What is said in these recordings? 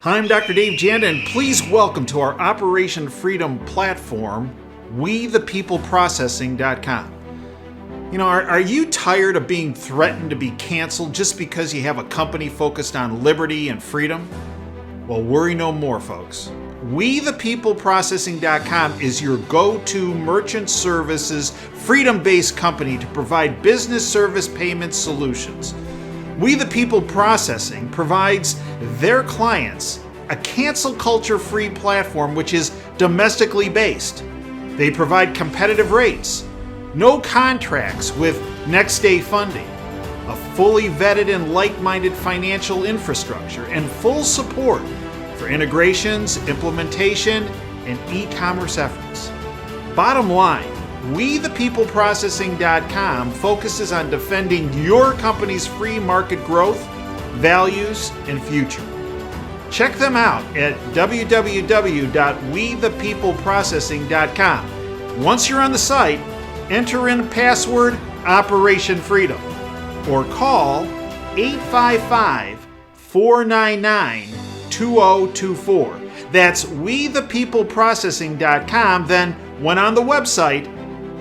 Hi, I'm Dr. Dave Janda, and please welcome to our Operation Freedom platform, WeThePeopleProcessing.com. You know, are you tired of being threatened to be canceled just because you have a company focused on liberty and freedom? Well, worry no more, folks. WeThePeopleProcessing.com is your go-to merchant services, freedom-based company to provide business service payment solutions. We the People Processing provides their clients a cancel culture-free platform which is domestically based. They provide competitive rates, no contracts with next-day funding, a fully vetted and like-minded financial infrastructure, and full support for integrations, implementation, and e-commerce efforts. Bottom line, WeThePeopleProcessing.com focuses on defending your company's free market growth, values, and future. Check them out at www.WeThePeopleProcessing.com. Once you're on the site, enter in password Operation Freedom or call 855-499-2024. That's WeThePeopleProcessing.com. Then, when on the website,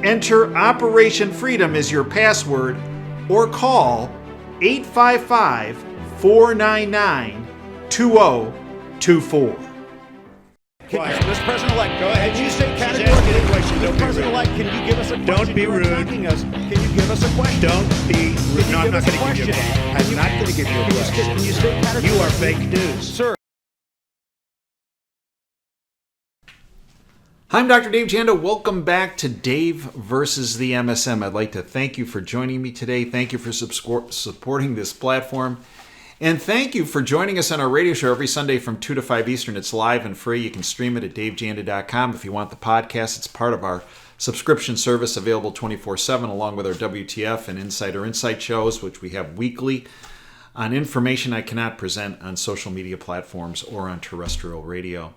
enter Operation Freedom as your password or call 855-499-2024. Mr. President-elect, go ahead. Can you state She's categorically? asking a question. Mr. President-elect, can you give us a question? Don't be You are rude. attacking us. Can you give us a question? Don't be rude. No, I'm not going to give you a question. question. I'm not going to give you a question. Can you state categorically? You are fake news. Sir. Hi, I'm Dr. Dave Janda. Welcome back to Dave Vs The MSM. I'd like to thank you for joining me today. Thank you for supporting this platform. And thank you for joining us on our radio show every Sunday from 2 to 5 Eastern. It's live and free. You can stream it at davejanda.com. If you want the podcast, it's part of our subscription service available 24/7, along with our WTF and Insider Insight shows, which we have weekly on information I cannot present on social media platforms or on terrestrial radio.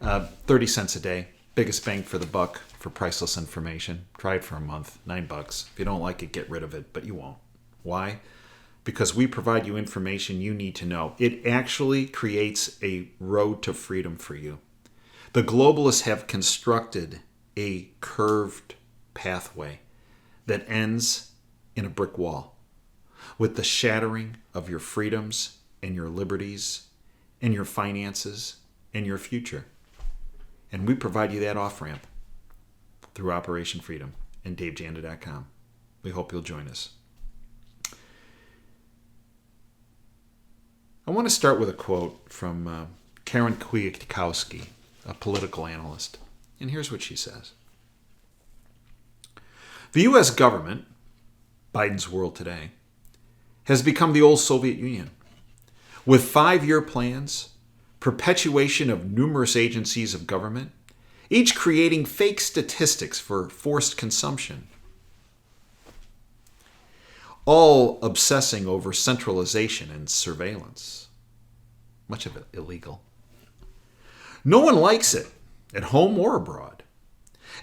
30 cents a day. Biggest bang for the buck for priceless information. Try it for a month, $9. If you don't like it, get rid of it, but you won't. Why? Because we provide you information you need to know. It actually creates a road to freedom for you. The globalists have constructed a curved pathway that ends in a brick wall with the shattering of your freedoms and your liberties and your finances and your future. And we provide you that off-ramp through Operation Freedom and davejanda.com. We hope you'll join us. I want to start with a quote from Karen Kwiatkowski, a political analyst. And here's what she says. The U.S. government, Biden's world today, has become the old Soviet Union, with 5-year plans, perpetuation of numerous agencies of government, each creating fake statistics for forced consumption, all obsessing over centralization and surveillance, much of it illegal. No one likes it, at home or abroad.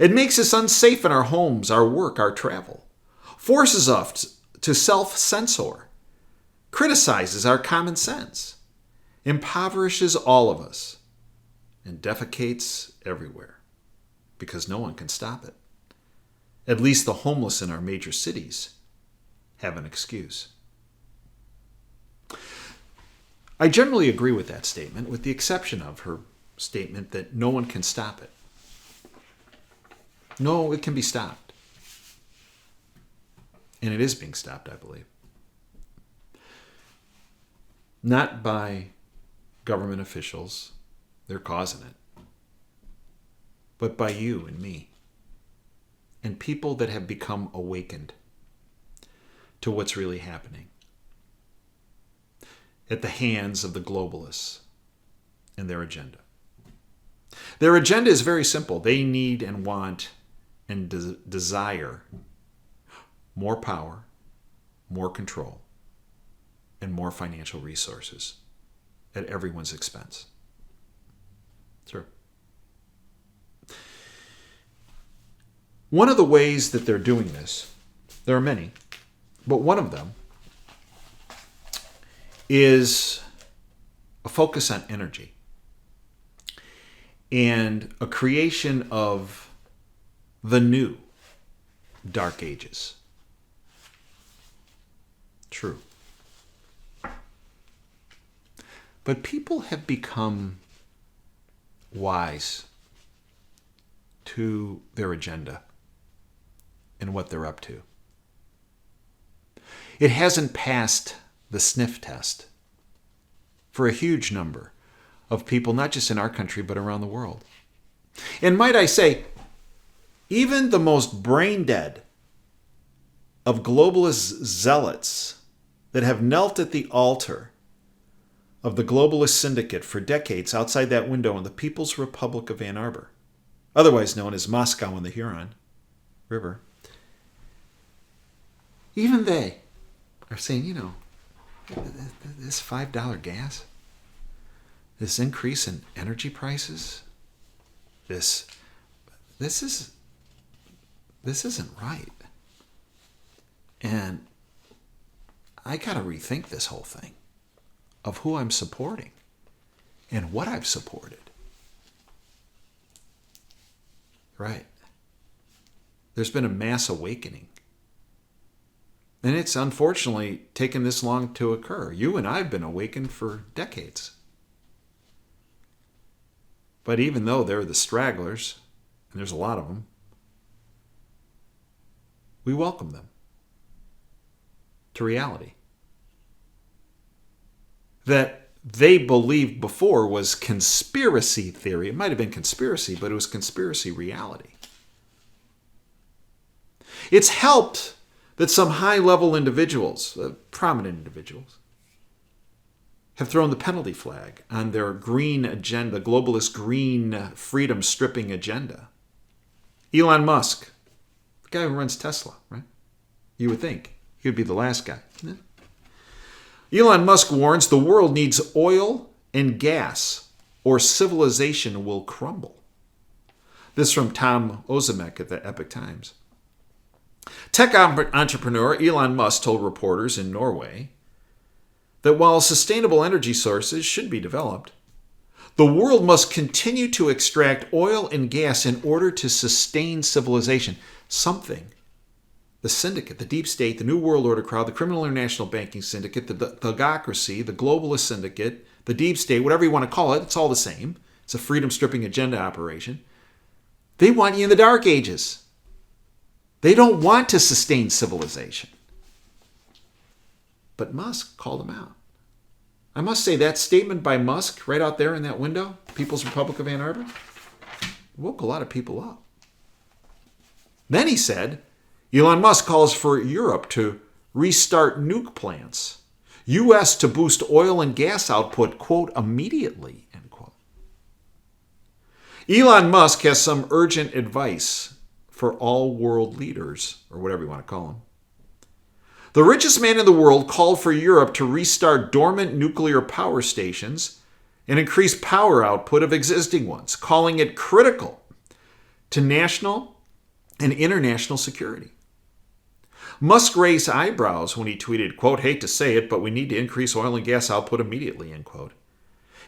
It makes us unsafe in our homes, our work, our travel, forces us to self-censor, criticizes our common sense, impoverishes all of us, and defecates everywhere because no one can stop it. At least the homeless in our major cities have an excuse. I generally agree with that statement, with the exception of her statement that no one can stop it. No, it can be stopped. And it is being stopped, I believe. Not by government officials, they're causing it, but by you and me, and people that have become awakened to what's really happening at the hands of the globalists and their agenda. Their agenda is very simple. They need and want and desire more power, more control, and more financial resources at everyone's expense. Sure. One of the ways that they're doing this, there are many, but one of them is a focus on energy. and a creation of the new Dark Ages. True. But people have become wise to their agenda and what they're up to. It hasn't passed the sniff test for a huge number of people, not just in our country, but around the world. And might I say, even the most brain dead of globalist zealots that have knelt at the altar of the globalist syndicate for decades outside that window in the People's Republic of Ann Arbor, otherwise known as Moscow on the Huron River, even they are saying, this $5 gas, this increase in energy prices, this isn't right. And I got to rethink this whole thing of who I'm supporting and what I've supported. Right. There's been a mass awakening. And it's unfortunately taken this long to occur. You and I have been awakened for decades. But even though they're the stragglers, and there's a lot of them, we welcome them to reality. That they believed before was conspiracy theory. It might have been conspiracy, but it was conspiracy reality. It's helped that some high-level individuals, prominent individuals, have thrown the penalty flag on their green agenda, globalist green freedom-stripping agenda. Elon Musk, the guy who runs Tesla, right? You would think he would be the last guy. Yeah. Elon Musk warns the world needs oil and gas or civilization will crumble. This from Tom Ozimek at the Epoch Times. Tech entrepreneur Elon Musk told reporters in Norway that while sustainable energy sources should be developed, the world must continue to extract oil and gas in order to sustain civilization. Something the syndicate, the deep state, the New World Order crowd, the criminal international banking syndicate, the thugocracy, the globalist syndicate, the deep state, whatever you want to call it, it's all the same. It's a freedom-stripping agenda operation. They want you in the Dark Ages. They don't want to sustain civilization. But Musk called them out. I must say that statement by Musk right out there in that window, People's Republic of Ann Arbor, woke a lot of people up. Then he said, Elon Musk calls for Europe to restart nuke plants. U.S. to boost oil and gas output, quote, immediately, end quote. Elon Musk has some urgent advice for all world leaders, or whatever you want to call them. The richest man in the world called for Europe to restart dormant nuclear power stations and increase power output of existing ones, calling it critical to national and international security. Musk raised eyebrows when he tweeted, quote, hate to say it, but we need to increase oil and gas output immediately, end quote.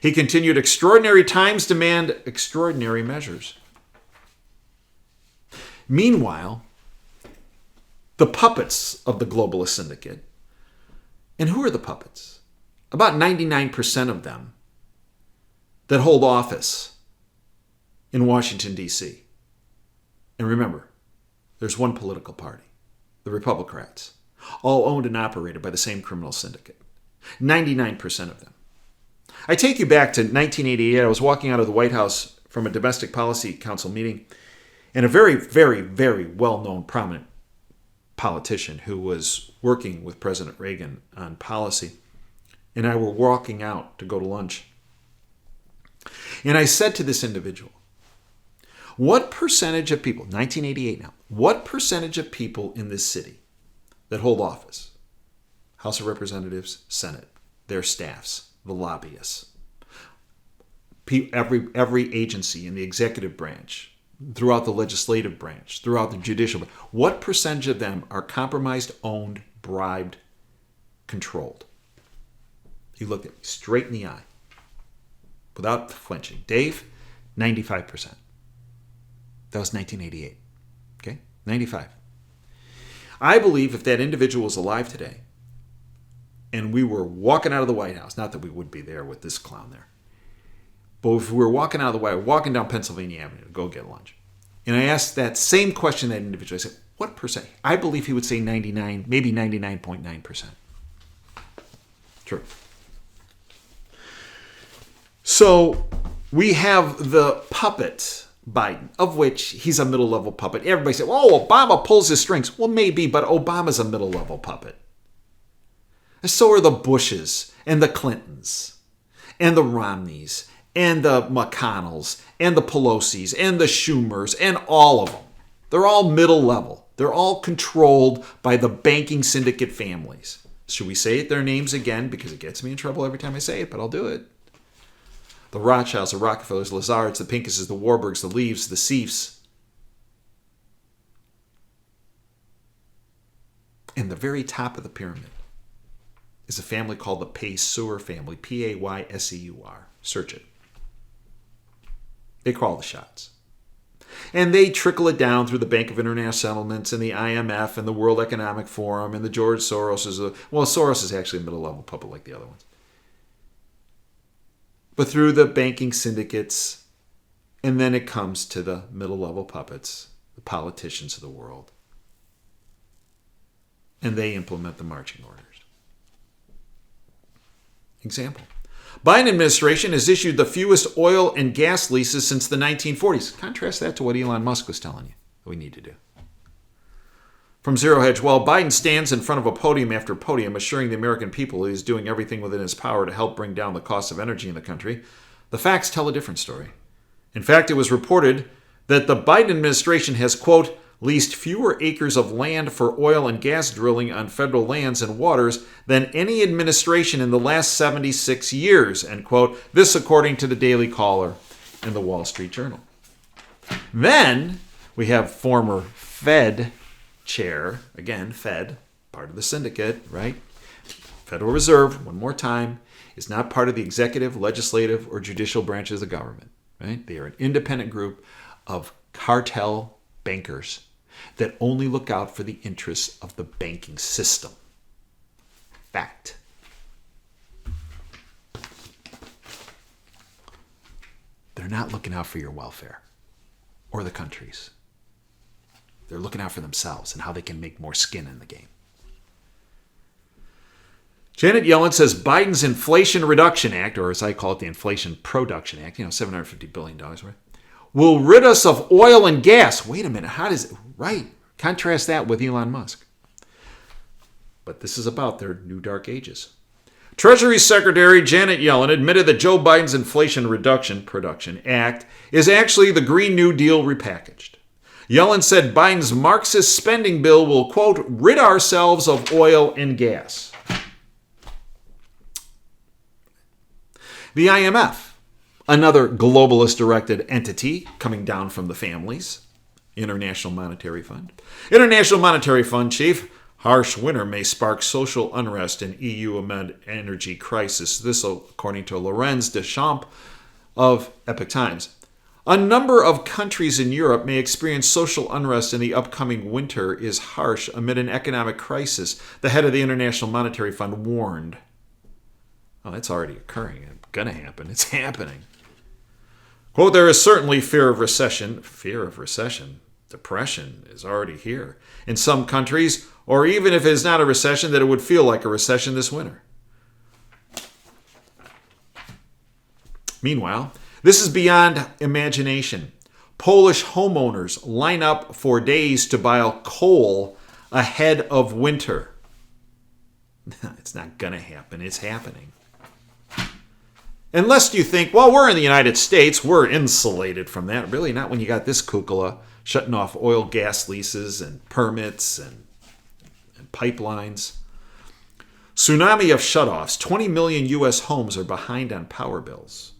He continued, extraordinary times demand extraordinary measures. Meanwhile, the puppets of the globalist syndicate, and who are the puppets? About 99% of them that hold office in Washington, D.C. And remember, there's one political party, the Republicans, all owned and operated by the same criminal syndicate. 99% of them. I take you back to 1988. I was walking out of the White House from a Domestic Policy Council meeting, and a very, very, very well-known, prominent politician who was working with President Reagan on policy and I were walking out to go to lunch. And I said to this individual, what percentage of people, 1988 now, what percentage of people in this city that hold office, House of Representatives, Senate, their staffs, the lobbyists, every agency in the executive branch, throughout the legislative branch, throughout the judicial branch, what percentage of them are compromised, owned, bribed, controlled? He looked at me straight in the eye without flinching. Dave, 95%. That was 1988. Okay? 95. I believe if that individual was alive today and we were walking out of the White House, not that we would be there with this clown there, but if we were walking out of the White House, walking down Pennsylvania Avenue to go get lunch, and I asked that same question to that individual, I said, what percent? I believe he would say 99, maybe 99.9%. True. So we have the puppet Biden, of which he's a middle-level puppet. Everybody said, oh, Obama pulls his strings. Well, maybe, but Obama's a middle-level puppet. And so are the Bushes and the Clintons and the Romneys and the McConnells and the Pelosi's and the Schumers and all of them. They're all middle-level. They're all controlled by the banking syndicate families. Should we say their names again? Because it gets me in trouble every time I say it, but I'll do it. The Rothschilds, the Rockefellers, the Lazards, the Pinkuses, the Warburgs, the Leaves, the Seifs. And the very top of the pyramid is a family called the Payseur family, Payseur. Search it. They call the shots. And they trickle it down through the Bank of International Settlements and the IMF and the World Economic Forum and the George Soros. Well, Soros is actually a middle-level puppet like the other ones. But through the banking syndicates, and then it comes to the middle-level puppets, the politicians of the world. And they implement the marching orders. Example. Biden administration has issued the fewest oil and gas leases since the 1940s. Contrast that to what Elon Musk was telling you we need to do. From Zero Hedge, while Biden stands in front of a podium after podium assuring the American people he is doing everything within his power to help bring down the cost of energy in the country, the facts tell a different story. In fact, it was reported that the Biden administration has, quote, leased fewer acres of land for oil and gas drilling on federal lands and waters than any administration in the last 76 years, end quote. This according to the Daily Caller and the Wall Street Journal. Then we have former Fed chair, again, Fed, part of the syndicate, right? Federal Reserve, one more time, is not part of the executive, legislative, or judicial branches of the government, right? They are an independent group of cartel bankers that only look out for the interests of the banking system. Fact. They're not looking out for your welfare or the country's. They're looking out for themselves and how they can make more skin in the game. Janet Yellen says Biden's Inflation Reduction Act, or as I call it, the Inflation Production Act, $750 billion, right? Will rid us of oil and gas. Wait a minute, how does it, right? Contrast that with Elon Musk. But this is about their new dark ages. Treasury Secretary Janet Yellen admitted that Joe Biden's Inflation Production Act is actually the Green New Deal repackaged. Yellen said Biden's Marxist spending bill will, quote, rid ourselves of oil and gas. The IMF, another globalist-directed entity coming down from the families, International Monetary Fund. International Monetary Fund chief, harsh winter may spark social unrest in EU amid energy crisis. This according to Lorenz Deschamps of Epoch Times. A number of countries in Europe may experience social unrest in the upcoming winter is harsh amid an economic crisis, the head of the International Monetary Fund warned. Oh, that's already occurring. It's going to happen. It's happening. Quote, there is certainly fear of recession. Fear of recession. Depression is already here. In some countries, or even if it is not a recession, that it would feel like a recession this winter. Meanwhile, this is beyond imagination. Polish homeowners line up for days to buy coal ahead of winter. It's not going to happen. It's happening. Unless you think, well, we're in the United States. We're insulated from that. Really not when you got this kukala shutting off oil, gas leases and permits and pipelines. Tsunami of shutoffs. 20 million U.S. homes are behind on power bills.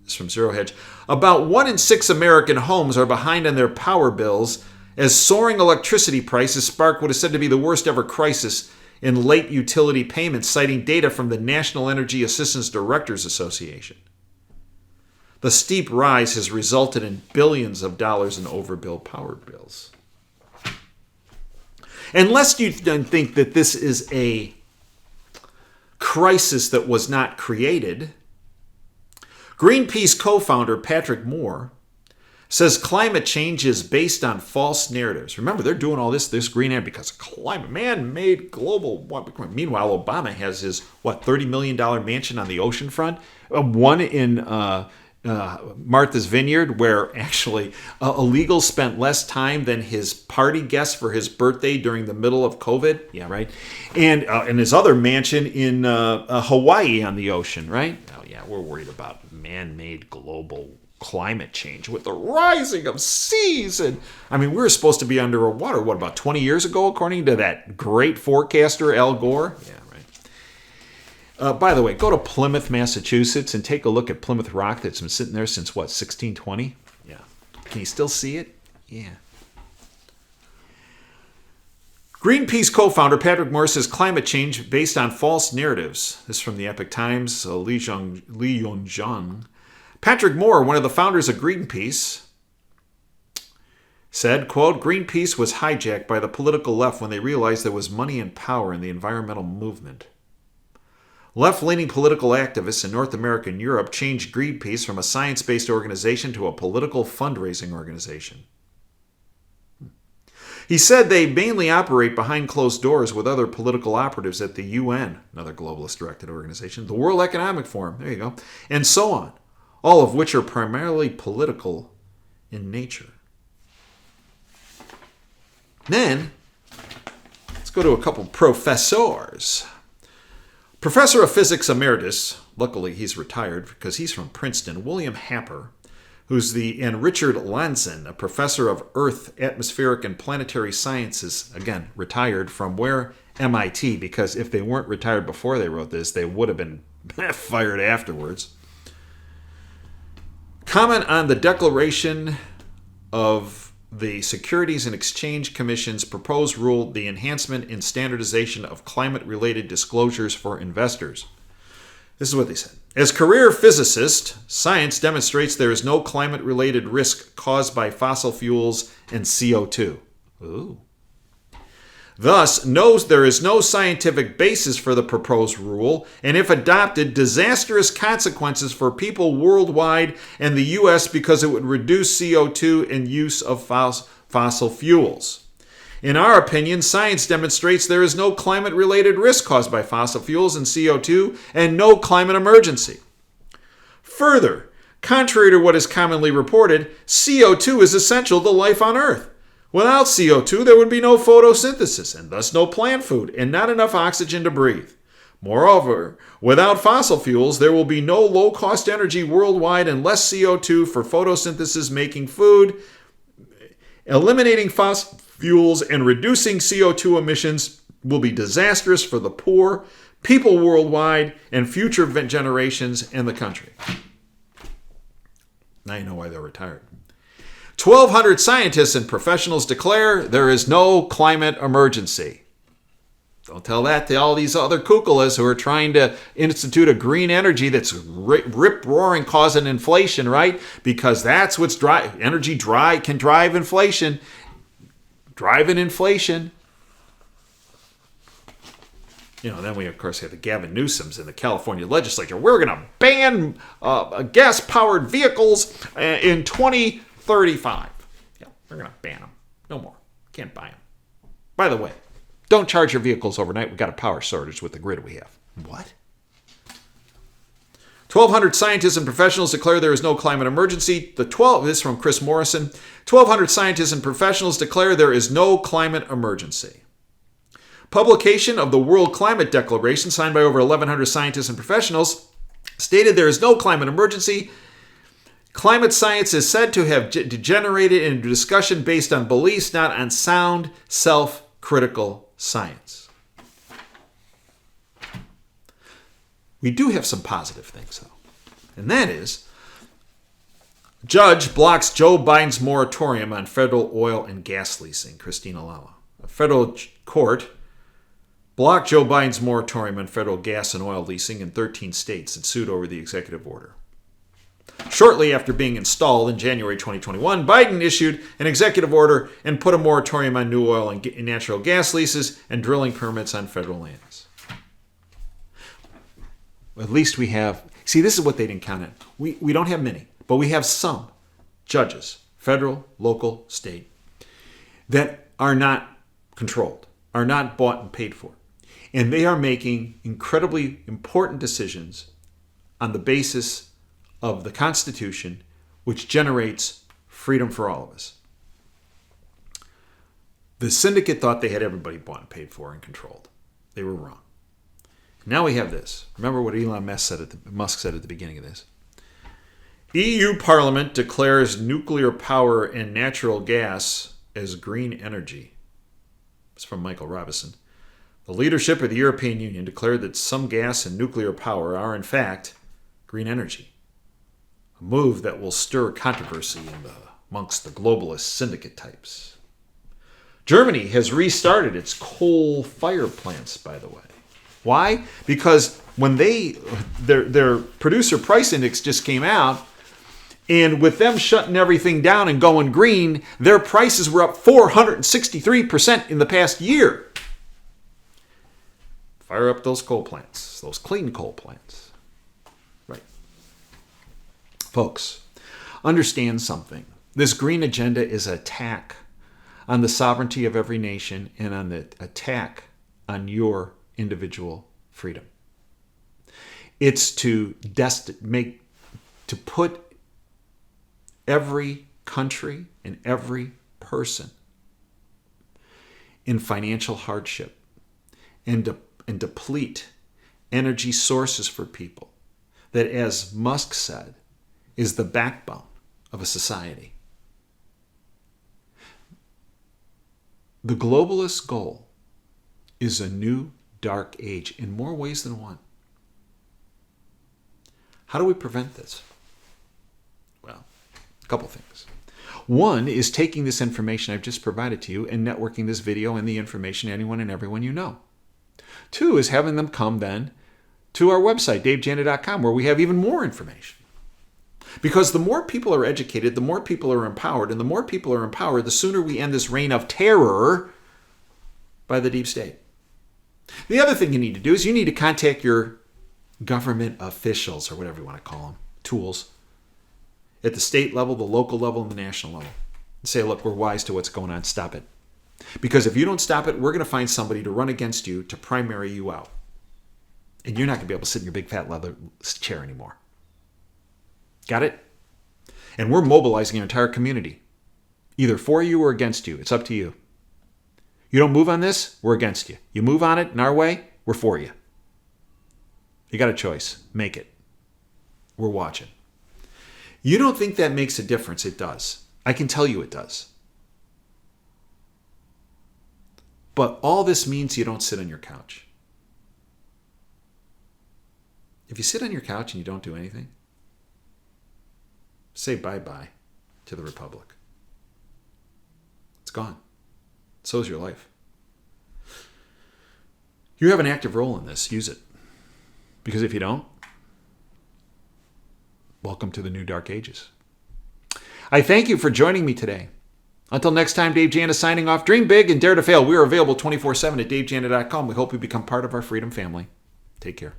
This is from Zero Hedge. About 1 in 6 American homes are behind on their power bills as soaring electricity prices spark what is said to be the worst ever crisis in late utility payments, citing data from the National Energy Assistance Directors Association. The steep rise has resulted in billions of dollars in overbilled power bills. Unless you think that this is a crisis that was not created, Greenpeace co-founder Patrick Moore says climate change is based on false narratives. Remember, they're doing all this green energy because of climate, man-made global. Meanwhile, Obama has his, $30 million mansion on the ocean front. One in Martha's Vineyard, where actually illegals spent less time than his party guests for his birthday during the middle of COVID. Yeah, right. And his other mansion in Hawaii on the ocean, right? Oh, yeah, we're worried about man-made global climate change with the rising of seas. And we were supposed to be underwater, about 20 years ago, according to that great forecaster, Al Gore? Yeah, right. By the way, go to Plymouth, Massachusetts, and take a look at Plymouth Rock that's been sitting there since, 1620? Yeah. Can you still see it? Yeah. Greenpeace co-founder Patrick Moore says climate change based on false narratives. This is from the Epoch Times, Li Yongzhang. Patrick Moore, one of the founders of Greenpeace, said, quote, Greenpeace was hijacked by the political left when they realized there was money and power in the environmental movement. Left-leaning political activists in North America and Europe changed Greenpeace from a science-based organization to a political fundraising organization. He said they mainly operate behind closed doors with other political operatives at the UN, another globalist-directed organization, the World Economic Forum, there you go, and so on, all of which are primarily political in nature. Then, let's go to a couple professors. Professor of Physics Emeritus, luckily he's retired because he's from Princeton, William Happer, and Richard Lanson, a professor of Earth, Atmospheric, and Planetary Sciences, again, retired from where? MIT, because if they weren't retired before they wrote this, they would have been fired afterwards. Comment on the declaration of the Securities and Exchange Commission's proposed rule, the enhancement and standardization of climate-related disclosures for investors. This is what they said. As career physicist, science demonstrates there is no climate-related risk caused by fossil fuels and CO2. Ooh. Thus, there is no scientific basis for the proposed rule, and if adopted, disastrous consequences for people worldwide and the U.S. because it would reduce CO2 and use of fossil fuels. In our opinion, science demonstrates there is no climate-related risk caused by fossil fuels and CO2 and no climate emergency. Further, contrary to what is commonly reported, CO2 is essential to life on Earth. Without CO2, there would be no photosynthesis, and thus no plant food, and not enough oxygen to breathe. Moreover, without fossil fuels, there will be no low-cost energy worldwide and less CO2 for photosynthesis making food. Eliminating fossil fuels and reducing CO2 emissions will be disastrous for the poor, people worldwide, and future generations and the country. Now you know why they're retired. 1,200 scientists and professionals declare there is no climate emergency. Don't tell that to all these other kukulas who are trying to institute a green energy that's rip-roaring, causing inflation, right? Because that's what's energy can drive inflation. Driving inflation. Then we, of course, have the Gavin Newsoms in the California legislature. We're going to ban gas-powered vehicles in 2035. Yeah, we're going to ban them. No more. Can't buy them. By the way, don't charge your vehicles overnight. We've got a power shortage with the grid we have. What? 1,200 scientists and professionals declare there is no climate emergency. This is from Chris Morrison. 1,200 scientists and professionals declare there is no climate emergency. Publication of the World Climate Declaration, signed by over 1,100 scientists and professionals, stated there is no climate emergency. Climate science is said to have degenerated into discussion based on beliefs, not on sound, self-critical science. We do have some positive things, though. And that is, judge blocks Joe Biden's moratorium on federal oil and gas leasing. Christina Lala. A federal court blocked Joe Biden's moratorium on federal gas and oil leasing in 13 states that sued over the executive order. Shortly after being installed in January 2021, Biden issued an executive order and put a moratorium on new oil and natural gas leases and drilling permits on federal lands. At least we have, see, this is what they didn't count on. We don't have many, but we have some judges, federal, local, state, that are not controlled, are not bought and paid for. And they are making incredibly important decisions on the basis of the Constitution, which generates freedom for all of us. The syndicate thought they had everybody bought and paid for and controlled. They were wrong. Now we have this. Remember what Elon Musk said at the beginning of this. EU Parliament declares nuclear power and natural gas as green energy. It's from Michael Robinson. The leadership of the European Union declared that some gas and nuclear power are, in fact, green energy. A move that will stir controversy amongst the globalist syndicate types. Germany has restarted its coal fire plants, by the way. Why? Because when their producer price index just came out, and with them shutting everything down and going green, their prices were up 463% in the past year. Fire up those coal plants, those clean coal plants. Right. Folks, understand something. This green agenda is an attack on the sovereignty of every nation and on the attack on your individual freedom. It's to put every country and every person in financial hardship and deplete energy sources for people that, as Musk said, is the backbone of a society. The globalist goal is a new dark age in more ways than one. How do we prevent this? Well, a couple things. One is taking this information I've just provided to you and networking this video and the information to anyone and everyone you know. Two is having them come then to our website, davejana.com, where we have even more information. Because the more people are educated, the more people are empowered, and the more people are empowered, the sooner we end this reign of terror by the deep state. The other thing you need to do is you need to contact your government officials, or whatever you want to call them, tools, at the state level, the local level, and the national level. And say, look, we're wise to what's going on. Stop it. Because if you don't stop it, we're going to find somebody to run against you to primary you out. And you're not going to be able to sit in your big fat leather chair anymore. Got it? And we're mobilizing your entire community, either for you or against you. It's up to you. You don't move on this, we're against you. You move on it in our way, we're for you. You got a choice. Make it. We're watching. You don't think that makes a difference? It does. I can tell you it does. But all this means you don't sit on your couch. If you sit on your couch and you don't do anything, say bye-bye to the Republic. It's gone. So's your life. You have an active role in this. Use it. Because if you don't, welcome to the new dark ages. I thank you for joining me today. Until next time, Dave Jana signing off. Dream big and dare to fail. We are available 24/7 at davejana.com. We hope you become part of our freedom family. Take care.